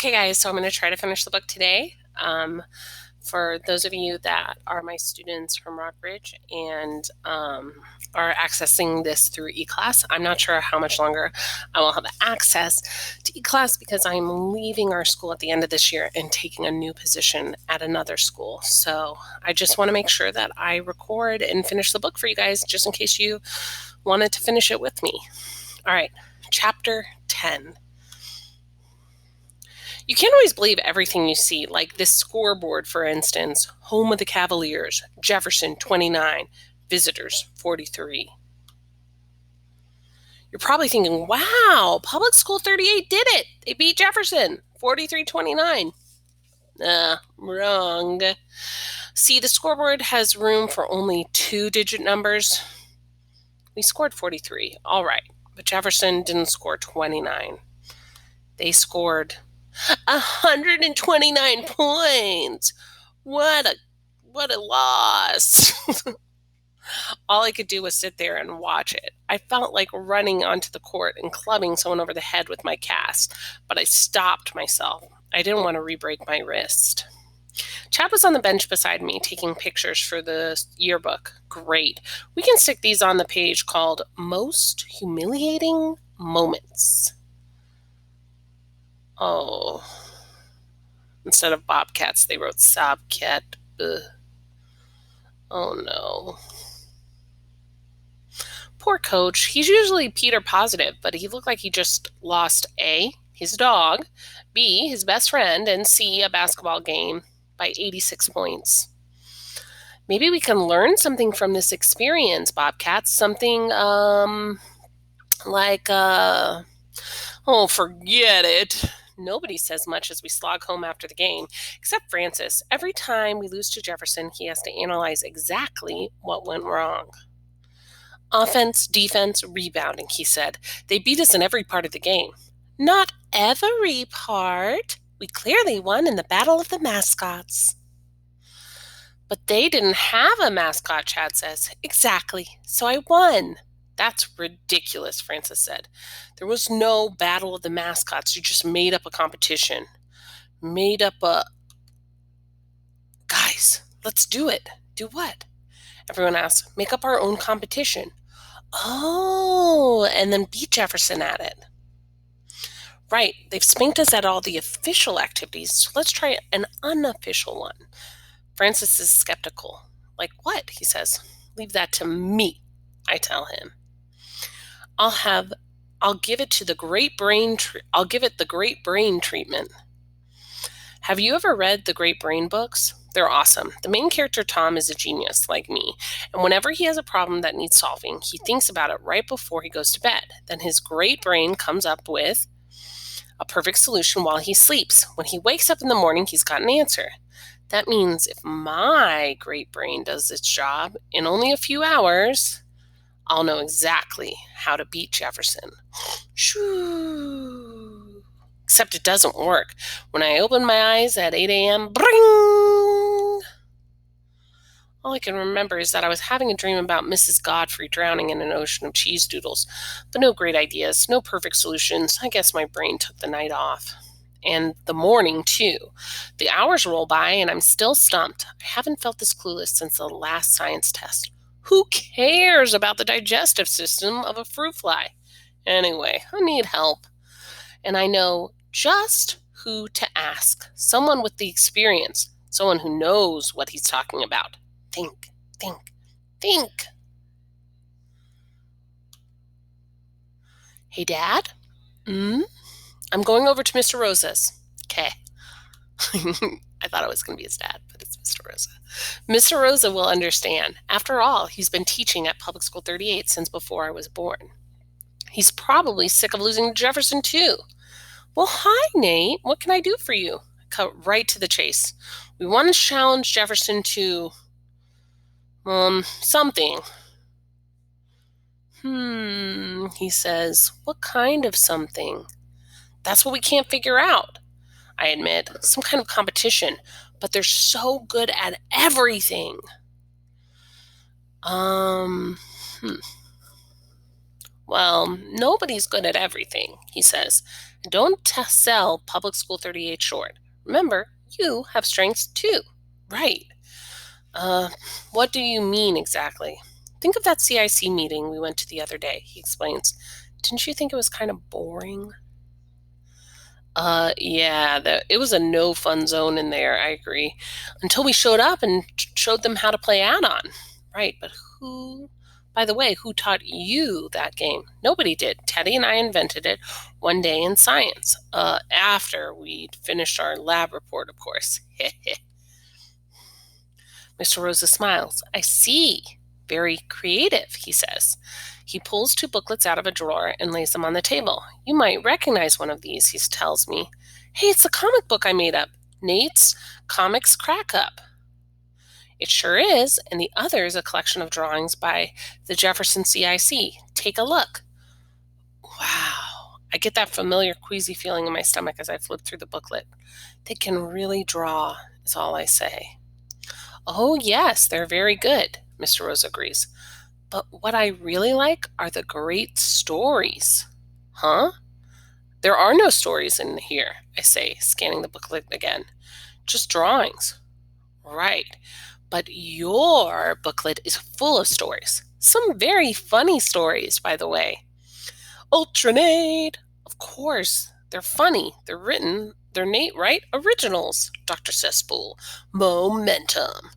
Okay, guys, so I'm going to try to finish the book today. For those of you that are my students from Rockbridge and are accessing this through eClass, I'm not sure how much longer I will have access to eClass because I'm leaving our school at the end of this year and taking a new position at another school. So I just want to make sure that I record and finish the book for you guys just in case you wanted to finish it with me. All right, Chapter 10. You can't always believe everything you see, like this scoreboard, for instance. Home of the Cavaliers, Jefferson 29, visitors 43. You're probably thinking, wow, Public School 38 did it. They beat Jefferson 43-29. Wrong. See, the scoreboard has room for only 2-digit numbers. We scored 43, all right, but Jefferson didn't score 29. They scored 129 points. What a loss. All I could do was sit there and watch it. I felt like running onto the court and clubbing someone over the head with my cast, but I stopped myself. I didn't want to re-break my wrist. Chad was on the bench beside me taking pictures for the yearbook. Great. We can stick these on the page called Most Humiliating Moments. Oh. Instead of Bobcats, they wrote Sobcat. Ugh. Oh no. Poor Coach. He's usually Peter positive, but he looked like he just lost A, his dog, B, his best friend, and C, a basketball game by 86 points. Maybe we can learn something from this experience, Bobcats. Something like, oh, forget it. Nobody says much as we slog home after the game, except Francis. Every time we lose to Jefferson, he has to analyze exactly what went wrong. Offense, defense, rebounding, he said. They beat us in every part of the game. Not every part. We clearly won in the Battle of the Mascots. But they didn't have a mascot, Chad says. Exactly. So I won. That's ridiculous, Francis said. There was no Battle of the Mascots. You just made up a competition. Made up a... Guys, let's do it. Do what? Everyone asked. Make up our own competition. Oh, and then beat Jefferson at it. Right, they've spanked us at all the official activities, so let's try an unofficial one. Francis is skeptical. Like what? He says. Leave that to me, I tell him. I'll give it the great brain treatment. Have you ever read the Great Brain books? They're awesome. The main character, Tom, is a genius like me, and whenever he has a problem that needs solving, he thinks about it right before he goes to bed. Then his great brain comes up with a perfect solution while he sleeps. When he wakes up in the morning, he's got an answer. That means if my great brain does its job in only a few hours, I'll know exactly how to beat Jefferson. Shoo. Except it doesn't work. When I open my eyes at 8 a.m., bring! All I can remember is that I was having a dream about Mrs. Godfrey drowning in an ocean of cheese doodles. But no great ideas, no perfect solutions. I guess my brain took the night off. And the morning, too. The hours roll by and I'm still stumped. I haven't felt this clueless since the last science test. Who cares about the digestive system of a fruit fly? Anyway, I need help. And I know just who to ask. Someone with the experience. Someone who knows what he's talking about. Think, think, think. Hey, Dad? I'm going over to Mr. Rosa's. Okay. I thought it was going to be his dad, but it's Mr. Rosa. Mr. Rosa will understand. After all, he's been teaching at Public School 38 since before I was born. He's probably sick of losing to Jefferson, too. Well, hi, Nate. What can I do for you? Cut right to the chase. We want to challenge Jefferson to, something. He says. What kind of something? That's what we can't figure out. I admit, some kind of competition, but they're so good at everything. Well, nobody's good at everything, he says. Don't sell Public School 38 short. Remember, you have strengths too. Right. Uh, what do you mean exactly? Think of that CIC meeting we went to the other day, he explains. Didn't you think it was kind of boring? Yeah, it was a no fun zone in there, I agree. Until we showed up and showed them how to play add-on. Right, but by the way, who taught you that game? Nobody did. Teddy and I invented it one day in science, after we'd finished our lab report, of course. Mr. Rosa smiles. I see. Very creative, he says. He pulls 2 booklets out of a drawer and lays them on the table. You might recognize one of these, he tells me. Hey, it's a comic book I made up. Nate's Comics Crack Up. It sure is, and the other is a collection of drawings by the Jefferson CIC. Take a look. Wow. I get that familiar queasy feeling in my stomach as I flip through the booklet. They can really draw, is all I say. Oh, yes, they're very good, Mr. Rose agrees. But what I really like are the great stories. Huh? There are no stories in here, I say, scanning the booklet again. Just drawings. Right. But your booklet is full of stories. Some very funny stories, by the way. Ultranate! Of course. They're funny. They're written. They're Nate Wright originals, Dr. Cesspool. Momentum.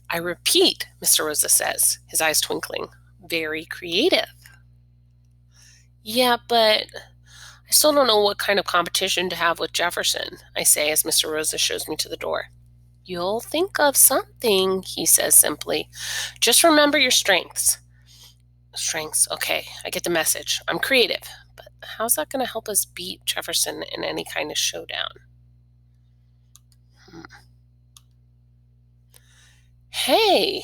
I repeat, Mr. Rosa says, his eyes twinkling. Very creative. Yeah, but I still don't know what kind of competition to have with Jefferson, I say as Mr. Rosa shows me to the door. You'll think of something, he says simply. Just remember your strengths. Strengths, okay, I get the message. I'm creative, but how's that going to help us beat Jefferson in any kind of showdown? Hey,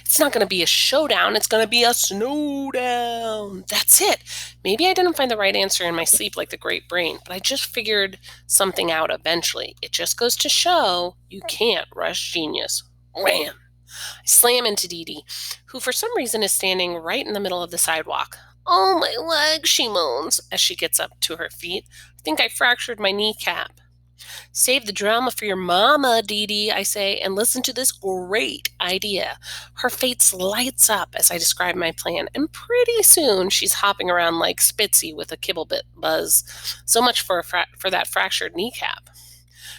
it's not going to be a showdown. It's going to be a snowdown. That's it. Maybe I didn't find the right answer in my sleep like the great brain, but I just figured something out eventually. It just goes to show you can't rush genius. Wham! I slam into Dee Dee, who for some reason is standing right in the middle of the sidewalk. Oh, my leg, she moans as she gets up to her feet. I think I fractured my kneecap. Save the drama for your mama, Dee Dee, I say, and listen to this great idea. Her face lights up as I describe my plan, and pretty soon she's hopping around like Spitzy with a kibble bit buzz. So much for that fractured kneecap.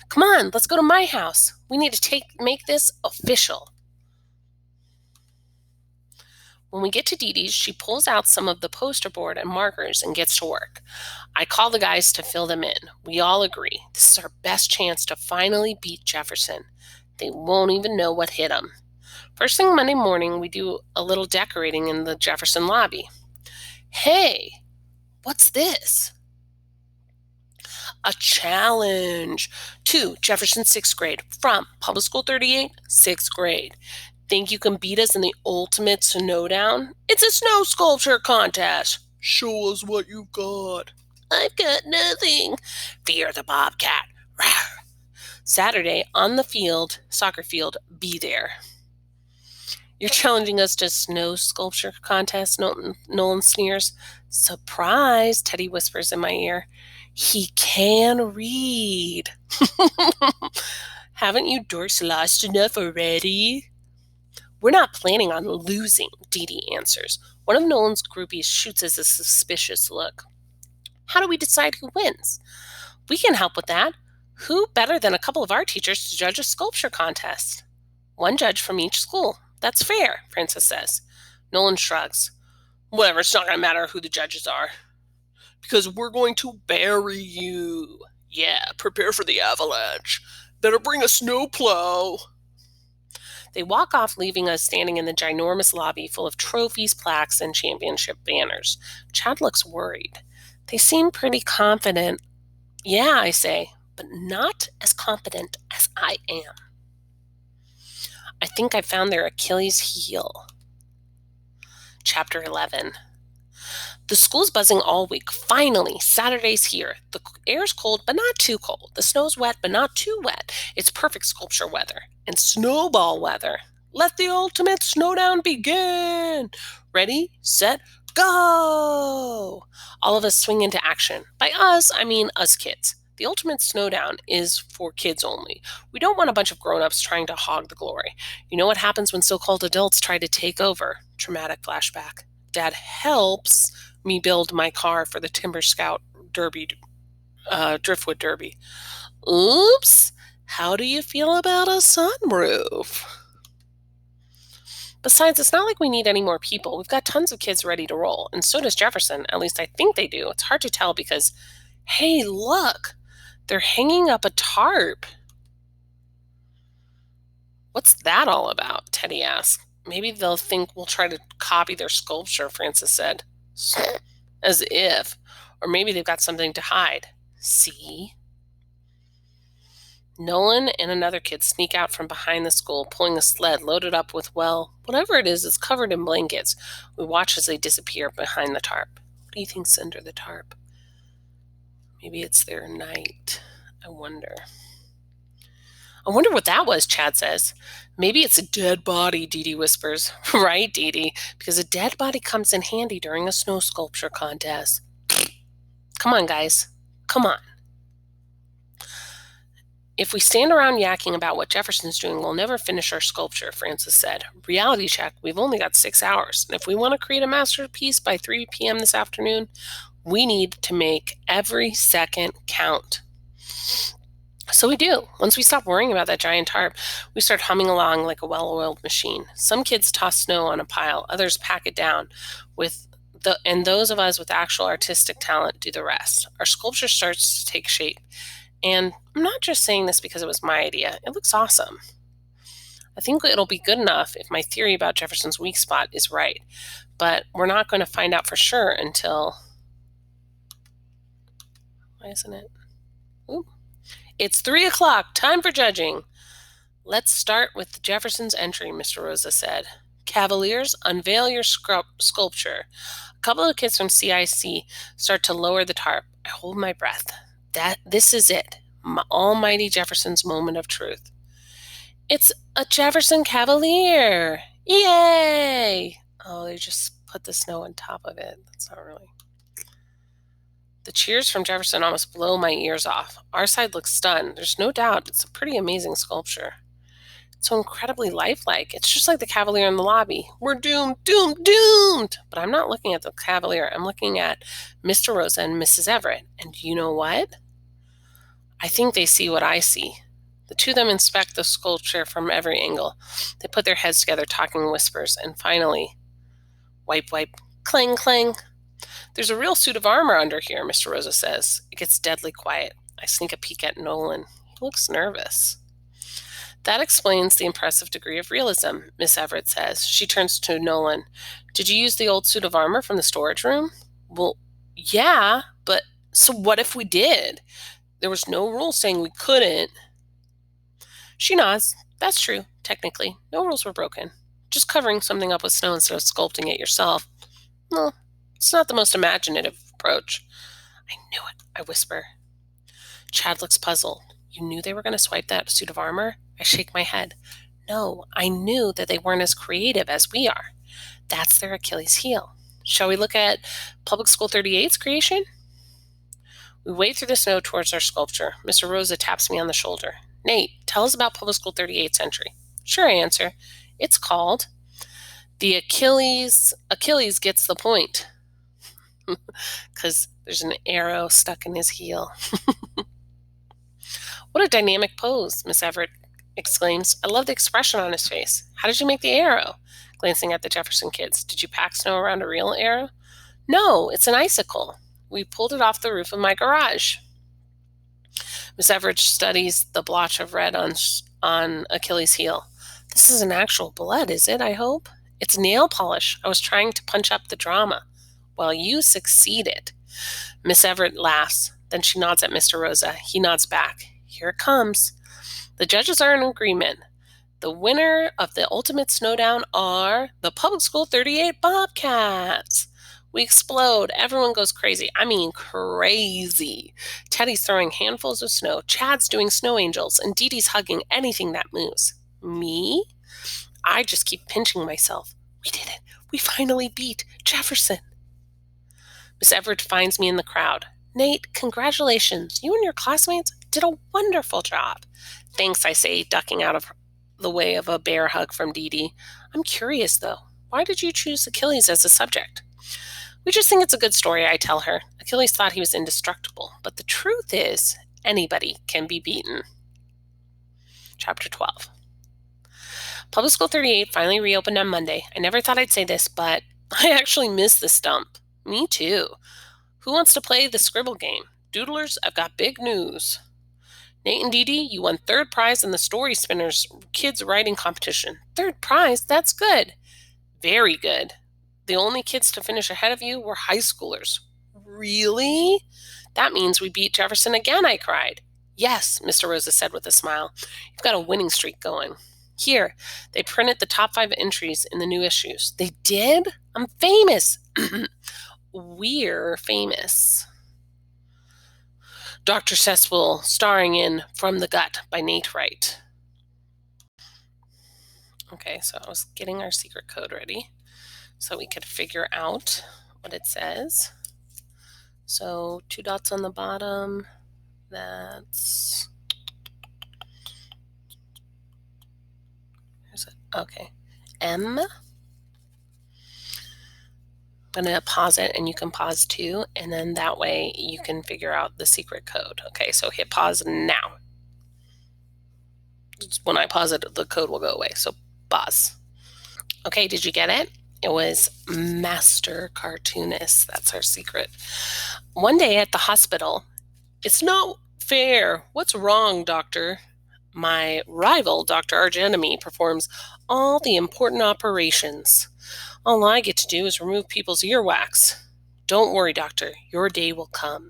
Come on, let's go to my house. We need to make this official. When we get to Dee Dee's, she pulls out some of the poster board and markers and gets to work. I call the guys to fill them in. We all agree. This is our best chance to finally beat Jefferson. They won't even know what hit them. First thing Monday morning, we do a little decorating in the Jefferson lobby. Hey, what's this? A challenge to Jefferson 6th grade from Public School 38, 6th grade. Think you can beat us in the ultimate snowdown? It's a snow sculpture contest. Show us what you've got. I've got nothing. Fear the bobcat. Rawr. Saturday on the field, soccer field, be there. You're challenging us to snow sculpture contest, Nolan sneers. Surprise, Teddy whispers in my ear. He can read. Haven't you dorks lost enough already? We're not planning on losing, Dee Dee answers. One of Nolan's groupies shoots us a suspicious look. How do we decide who wins? We can help with that. Who better than a couple of our teachers to judge a sculpture contest? One judge from each school. That's fair, Francis says. Nolan shrugs. Whatever, it's not going to matter who the judges are. Because we're going to bury you. Yeah, prepare for the avalanche. Better bring a snowplow. They walk off, leaving us standing in the ginormous lobby full of trophies, plaques, and championship banners. Chad looks worried. They seem pretty confident. Yeah, I say, but not as confident as I am. I think I found their Achilles heel. Chapter 11. The school's buzzing all week. Finally, Saturday's here. The air's cold, but not too cold. The snow's wet, but not too wet. It's perfect sculpture weather. And snowball weather. Let the ultimate snowdown begin. Ready, set, Go! All of us swing into action. By us, I mean us kids. The ultimate snowdown is for kids only. We don't want a bunch of grown-ups trying to hog the glory. You know what happens when so-called adults try to take over? Traumatic flashback. Dad helps me build my car for the Timber Scout Derby, Driftwood Derby. Oops! How do you feel about a sunroof? Besides, it's not like we need any more people. We've got tons of kids ready to roll, and so does Jefferson. At least I think they do. It's hard to tell because, hey, look, they're hanging up a tarp. What's that all about? Teddy asked. Maybe they'll think we'll try to copy their sculpture, Francis said. As if. Or maybe they've got something to hide. See? Nolan and another kid sneak out from behind the school, pulling a sled loaded up with, well, whatever it is covered in blankets. We watch as they disappear behind the tarp. What do you think's under the tarp? Maybe it's their night. I wonder what that was, Chad says. Maybe it's a dead body, Dee Dee whispers. Right, Dee Dee, because a dead body comes in handy during a snow sculpture contest. Come on, guys. Come on. If we stand around yakking about what Jefferson's doing, we'll never finish our sculpture, Francis said. Reality check, we've only got 6 hours, and if we want to create a masterpiece by 3 p.m. this afternoon, we need to make every second count. So we do. Once we stop worrying about that giant tarp, we start humming along like a well-oiled machine. Some kids toss snow on a pile, others pack it down, and those of us with actual artistic talent do the rest. Our sculpture starts to take shape. And I'm not just saying this because it was my idea. It looks awesome. I think it'll be good enough if my theory about Jefferson's weak spot is right. But we're not going to find out for sure until... Why isn't it? Ooh. It's 3 o'clock. Time for judging. Let's start with Jefferson's entry, Mr. Rosa said. Cavaliers, unveil your sculpture. A couple of kids from CIC start to lower the tarp. I hold my breath. This is it, almighty Jefferson's moment of truth. It's a Jefferson Cavalier! Yay! Oh, they just put the snow on top of it. That's not really... The cheers from Jefferson almost blow my ears off. Our side looks stunned. There's no doubt it's a pretty amazing sculpture. It's so incredibly lifelike. It's just like the Cavalier in the lobby. We're doomed, doomed, doomed! But I'm not looking at the Cavalier. I'm looking at Mr. Rosa and Mrs. Everett. And you know what? I think they see what I see. The two of them inspect the sculpture from every angle. They put their heads together, talking in whispers, and finally, wipe, wipe, clang, clang. There's a real suit of armor under here, Mr. Rosa says. It gets deadly quiet. I sneak a peek at Nolan. He looks nervous. That explains the impressive degree of realism, Miss Everett says. She turns to Nolan. Did you use the old suit of armor from the storage room? Well, yeah, but so what if we did? There was no rule saying we couldn't. She nods. That's true, technically. No rules were broken. Just covering something up with snow instead of sculpting it yourself. Well, it's not the most imaginative approach. I knew it, I whisper. Chad looks puzzled. You knew they were going to swipe that suit of armor? I shake my head. No, I knew that they weren't as creative as we are. That's their Achilles heel. Shall we look at Public School 38's creation? We wade through the snow towards our sculpture. Mr. Rosa taps me on the shoulder. Nate, tell us about Public School 38's entry. Sure, I answer. It's called The Achilles Gets the Point. Because there's an arrow stuck in his heel. What a dynamic pose, Miss Everett exclaims. I love the expression on his face. How did you make the arrow? Glancing at the Jefferson kids. Did you pack snow around a real arrow? No, it's an icicle. We pulled it off the roof of my garage. Miss Everett studies the blotch of red on Achilles' heel. This isn't actual blood, is it, I hope? It's nail polish. I was trying to punch up the drama. Well, you succeeded. Miss Everett laughs. Then she nods at Mr. Rosa. He nods back. Here it comes. The judges are in agreement. The winner of the ultimate snowdown are the Public School 38 Bobcats. We explode. Everyone goes crazy. I mean crazy. Teddy's throwing handfuls of snow. Chad's doing snow angels. And Dee Dee's hugging anything that moves. Me? I just keep pinching myself. We did it. We finally beat Jefferson. Miss Everett finds me in the crowd. Nate, congratulations. You and your classmates did a wonderful job. Thanks, I say, ducking out of the way of a bear hug from Dee Dee. I'm curious, though. Why did you choose Achilles as a subject? We just think it's a good story, I tell her. Achilles thought he was indestructible, but the truth is, anybody can be beaten. Chapter 12. Public School 38 finally reopened on Monday. I never thought I'd say this, but I actually miss the stump. Me too. Who wants to play the scribble game? Doodlers, I've got big news. Nate and Dee Dee, you won third prize in the Story Spinners kids writing competition. Third prize? That's good. Very good. The only kids to finish ahead of you were high schoolers. Really? That means we beat Jefferson again, I cried. Yes, Mr. Rosa said with a smile. You've got a winning streak going. Here, they printed the top 5 entries in the new issues. They did? I'm famous. We're famous. Dr. Cesspool, starring in From the Gut by Nate Wright. Okay, so I was getting our secret code ready so we could figure out what it says. So 2 dots on the bottom, that's, here's it, okay, M. I'm going to pause it and you can pause too, and then that way you can figure out the secret code. Okay, so hit pause now. When I pause it, the code will go away, so pause. Okay, did you get it? It was Master Cartoonist. That's our secret. One day at the hospital, it's not fair. What's wrong, doctor? My rival, Dr. Argenemy, performs all the important operations. All I get to do is remove people's earwax. Don't worry, doctor. Your day will come.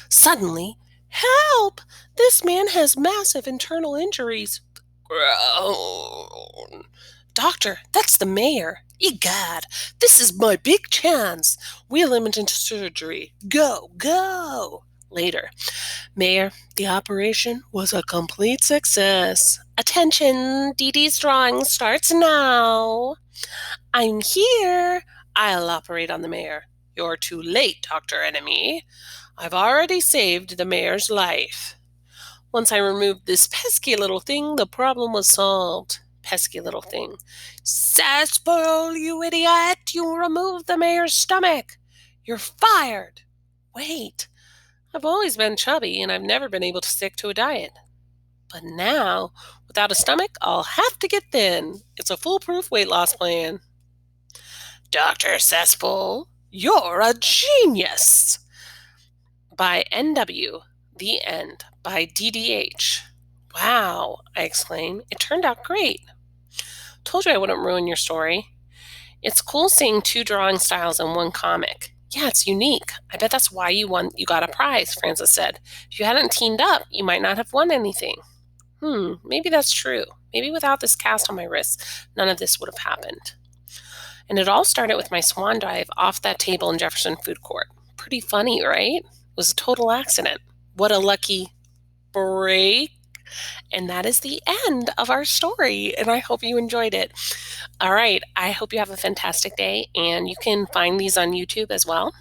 Suddenly, help! This man has massive internal injuries. Groan. Doctor, that's the mayor. Egad, this is my big chance. Wheel him into surgery. Go, go. Later. Mayor, the operation was a complete success. Attention, Dee Dee's drawing starts now. I'm here. I'll operate on the mayor. You're too late, Dr. Enemy. I've already saved the mayor's life. Once I removed this pesky little thing, the problem was solved. Pesky little thing. Cesspool, you idiot! You removed the mayor's stomach. You're fired. Wait. I've always been chubby, and I've never been able to stick to a diet. But now, without a stomach, I'll have to get thin. It's a foolproof weight loss plan. Dr. Cesspool, you're a genius! By N.W. The End, by D.D.H. Wow, I exclaimed. It turned out great. Told you I wouldn't ruin your story. It's cool seeing 2 drawing styles in one comic. Yeah, it's unique. I bet that's why you got a prize, Frances said. If you hadn't teamed up, you might not have won anything. Maybe that's true. Maybe without this cast on my wrists, none of this would have happened. And it all started with my swan dive off that table in Jefferson Food Court. Pretty funny, right? It was a total accident. What a lucky break. And that is the end of our story, and I hope you enjoyed it. All right, I hope you have a fantastic day, and you can find these on YouTube as well,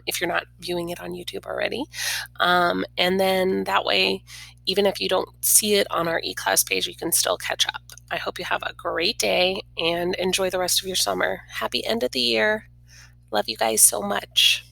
if you're not viewing it on YouTube already. And then that way, even if you don't see it on our eClass page, you can still catch up. I hope you have a great day and enjoy the rest of your summer. Happy end of the year. Love you guys so much.